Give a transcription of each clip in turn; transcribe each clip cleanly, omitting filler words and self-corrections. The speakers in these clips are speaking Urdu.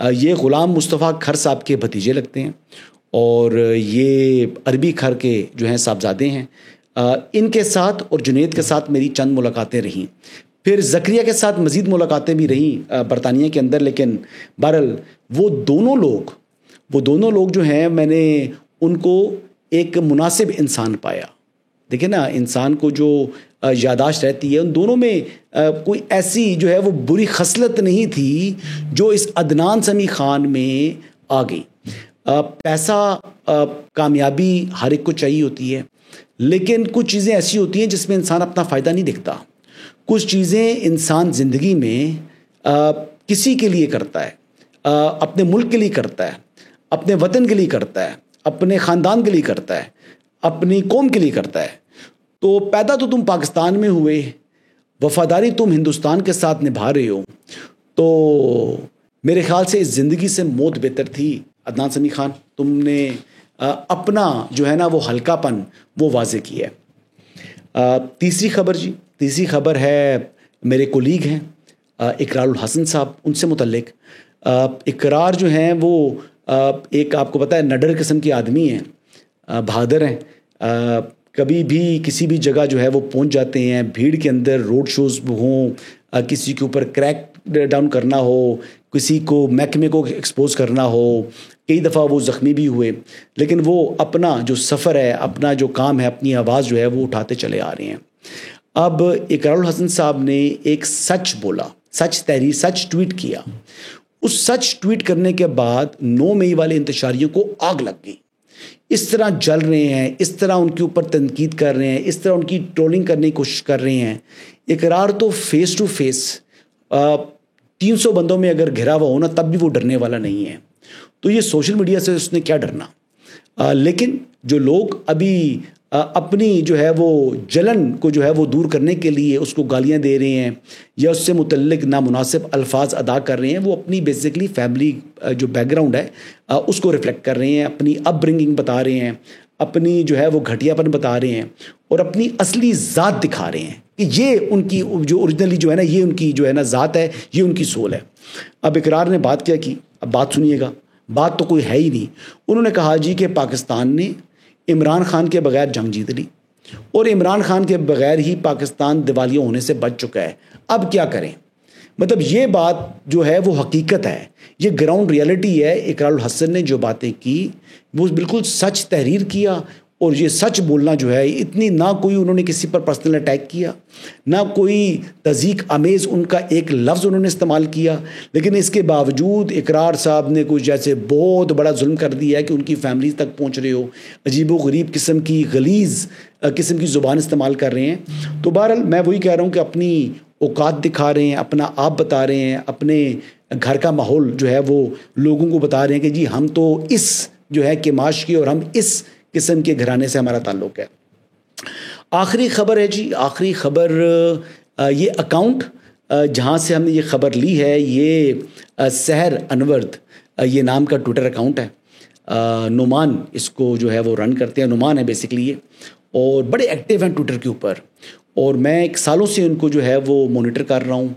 یہ غلام مصطفیٰ کھر صاحب کے بھتیجے لگتے ہیں اور یہ عربی کھر کے جو ہیں صاحبزادے ہیں. ان کے ساتھ اور جنید کے ساتھ میری چند ملاقاتیں رہیں. پھر زکریا کے ساتھ مزید ملاقاتیں بھی رہیں برطانیہ کے اندر. لیکن بہرحال وہ دونوں لوگ جو ہیں میں نے ان کو ایک مناسب انسان پایا. دیکھیں نا, انسان کو جو یاداشت رہتی ہے, ان دونوں میں کوئی ایسی جو ہے وہ بری خصلت نہیں تھی جو اس عدنان سمیع خان میں آ گئی. پیسہ, کامیابی ہر ایک کو چاہیے ہوتی ہے, لیکن کچھ چیزیں ایسی ہوتی ہیں جس میں انسان اپنا فائدہ نہیں دیکھتا. کچھ چیزیں انسان زندگی میں کسی کے لیے کرتا ہے, اپنے ملک کے لیے کرتا ہے, اپنے وطن کے لیے کرتا ہے, اپنے خاندان کے لیے کرتا ہے, اپنی قوم کے لیے کرتا ہے. تو پیدا تو تم پاکستان میں ہوئے, وفاداری تم ہندوستان کے ساتھ نبھا رہے ہو, تو میرے خیال سے اس زندگی سے موت بہتر تھی. عدنان سمیع خان, تم نے اپنا جو ہے نا وہ ہلکا پن وہ واضح کیا ہے. تیسری خبر ہے میرے کولیگ ہیں اقرار الحسن صاحب, ان سے متعلق. اقرار جو ہیں وہ ایک آپ کو پتہ ہے نڈر قسم کے آدمی ہیں, بہادر ہیں. کبھی بھی کسی بھی جگہ جو ہے وہ پہنچ جاتے ہیں, بھیڑ کے اندر روڈ شوز ہوں, کسی کے اوپر کریک ڈاؤن کرنا ہو, کسی کو محکمے کو ایکسپوز کرنا ہو, کئی دفعہ وہ زخمی بھی ہوئے, لیکن وہ اپنا جو سفر ہے, اپنا جو کام ہے, اپنی آواز جو ہے وہ اٹھاتے چلے آ رہے ہیں. اب اقرار الحسن صاحب نے ایک سچ بولا, سچ ٹویٹ کیا. اس سچ ٹویٹ کرنے کے بعد 9 مئی والے انتشاریوں کو آگ لگ گئی. اس طرح جل رہے ہیں, اس طرح ان کے اوپر تنقید کر رہے ہیں, اس طرح ان کی ٹرولنگ کرنے کی کوشش کر رہے ہیں. اقرار تو فیس ٹو فیس 300 بندوں میں اگر گھرا ہوا ہونا تب بھی وہ ڈرنے والا نہیں ہے. تو یہ سوشل میڈیا سے اس نے کیا ڈرنا. لیکن جو لوگ ابھی اپنی جو ہے وہ جلن کو جو ہے وہ دور کرنے کے لیے اس کو گالیاں دے رہے ہیں یا اس سے متعلق نامناسب الفاظ ادا کر رہے ہیں, وہ اپنی بیسیکلی فیملی جو بیک گراؤنڈ ہے اس کو ریفلیکٹ کر رہے ہیں, اپنی اپ برنگنگ بتا رہے ہیں, اپنی جو ہے وہ گھٹیا پن بتا رہے ہیں اور اپنی اصلی ذات دکھا رہے ہیں کہ یہ ان کی جو اوریجنلی جو ہے نا یہ ان کی جو ہے نا ذات ہے, یہ ان کی سول ہے. اب اقرار نے بات کیا کی, اب بات سنیے گا, بات تو کوئی ہے ہی نہیں. انہوں نے کہا جی کہ پاکستان نے عمران خان کے بغیر جنگ جیت لی اور عمران خان کے بغیر ہی پاکستان دیوالیہ ہونے سے بچ چکا ہے, اب کیا کریں. مطلب یہ بات جو ہے وہ حقیقت ہے, یہ گراؤنڈ ریئلٹی ہے. اقرار الحسن نے جو باتیں کی وہ بالکل سچ تحریر کیا, اور یہ سچ بولنا جو ہے اتنی, نہ کوئی انہوں نے کسی پر پرسنل اٹیک کیا, نہ کوئی تضحیک آمیز ان کا ایک لفظ انہوں نے استعمال کیا. لیکن اس کے باوجود اقرار صاحب نے کچھ جیسے بہت بڑا ظلم کر دیا ہے کہ ان کی فیملیز تک پہنچ رہے ہو, عجیب و غریب قسم کی غلیظ قسم کی زبان استعمال کر رہے ہیں. تو بہرحال میں وہی کہہ رہا ہوں کہ اپنی اوقات دکھا رہے ہیں, اپنا آپ بتا رہے ہیں, اپنے گھر کا ماحول جو ہے وہ لوگوں کو بتا رہے ہیں کہ جی ہم تو اس جو ہے کہ معاش کی اور ہم اس قسم کے گھرانے سے ہمارا تعلق ہے. آخری خبر ہے جی, آخری خبر یہ اکاؤنٹ جہاں سے ہم نے یہ خبر لی ہے, یہ سحر انورد یہ نام کا ٹویٹر اکاؤنٹ ہے. نعمان اس کو جو ہے وہ رن کرتے ہیں, نعمان ہے بیسکلی یہ, اور بڑے ایکٹیو ہیں ٹویٹر کے اوپر, اور میں ایک سالوں سے ان کو جو ہے وہ مانیٹر کر رہا ہوں,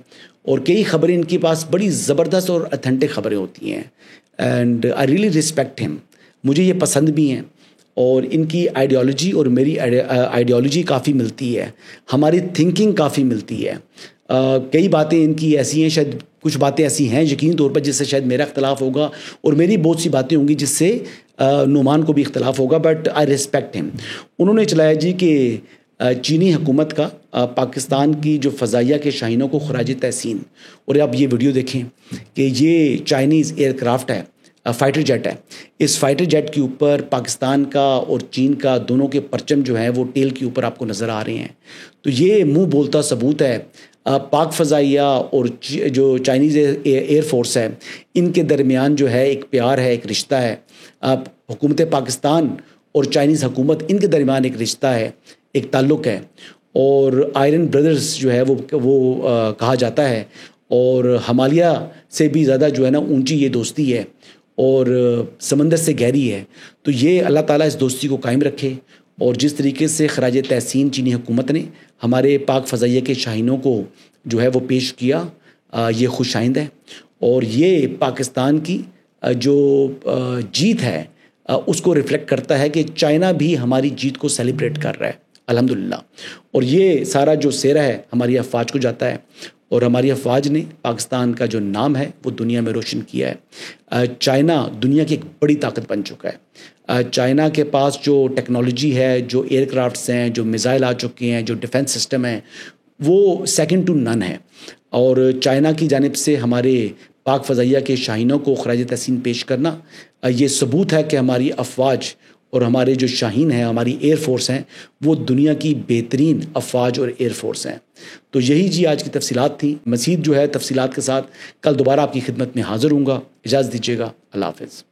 اور کئی خبریں ان کے پاس بڑی زبردست اور اتھینٹک خبریں ہوتی ہیں. اینڈ آئی ریئلی رسپیکٹ ہم, مجھے یہ پسند بھی ہیں, اور ان کی آئیڈیالوجی اور میری آئیڈیالوجی کافی ملتی ہے, ہماری تھنکنگ کافی ملتی ہے. کئی باتیں ان کی ایسی ہیں, شاید کچھ باتیں ایسی ہیں یقین طور پر جس سے شاید میرا اختلاف ہوگا, اور میری بہت سی باتیں ہوں گی جس سے نعمان کو بھی اختلاف ہوگا, بٹ آئی ریسپیکٹ ہم. انہوں نے چلایا جی کہ چینی حکومت کا پاکستان کی جو فضائیہ کے شاہینوں کو خراج تحسین, اور آپ یہ ویڈیو دیکھیں کہ یہ چائنیز ایئر کرافٹ ہے, فائٹر جیٹ ہے. اس فائٹر جیٹ کے اوپر پاکستان کا اور چین کا دونوں کے پرچم جو ہیں وہ ٹیل کے اوپر آپ کو نظر آ رہے ہیں. تو یہ منہ بولتا ثبوت ہے پاک فضائیہ اور جو چائنیز ایئر فورس ہے ان کے درمیان جو ہے ایک پیار ہے, ایک رشتہ ہے. حکومت پاکستان اور چائنیز حکومت ان کے درمیان ایک رشتہ ہے, ایک تعلق ہے, اور آئرن بردرز جو ہے وہ کہا جاتا ہے, اور ہمالیہ سے بھی زیادہ جو ہے نا اونچی یہ دوستی ہے اور سمندر سے گہری ہے. تو یہ اللہ تعالیٰ اس دوستی کو قائم رکھے, اور جس طریقے سے خراج تحسین چینی حکومت نے ہمارے پاک فضائیہ کے شاہینوں کو جو ہے وہ پیش کیا, یہ خوش آئند ہے. اور یہ پاکستان کی جو جیت ہے اس کو ریفلیکٹ کرتا ہے کہ چائنا بھی ہماری جیت کو سیلیبریٹ کر رہا ہے الحمدللہ. اور یہ سارا جو سہرا ہے ہماری افواج کو جاتا ہے اور ہماری افواج نے پاکستان کا جو نام ہے وہ دنیا میں روشن کیا ہے. چائنا دنیا کی ایک بڑی طاقت بن چکا ہے. چائنا کے پاس جو ٹیکنالوجی ہے، جو ایئر کرافٹس ہیں، جو میزائل آ چکے ہیں، جو ڈیفنس سسٹم ہیں، وہ سیکنڈ ٹو نن ہے. اور چائنا کی جانب سے ہمارے پاک فضائیہ کے شاہینوں کو خراج تحسین پیش کرنا یہ ثبوت ہے کہ ہماری افواج اور ہمارے جو شاہین ہیں، ہماری ایئر فورس ہیں، وہ دنیا کی بہترین افواج اور ایئر فورس ہیں. تو یہی جی آج کی تفصیلات تھیں. مزید جو ہے تفصیلات کے ساتھ کل دوبارہ آپ کی خدمت میں حاضر ہوں گا. اجازت دیجیے گا. اللہ حافظ.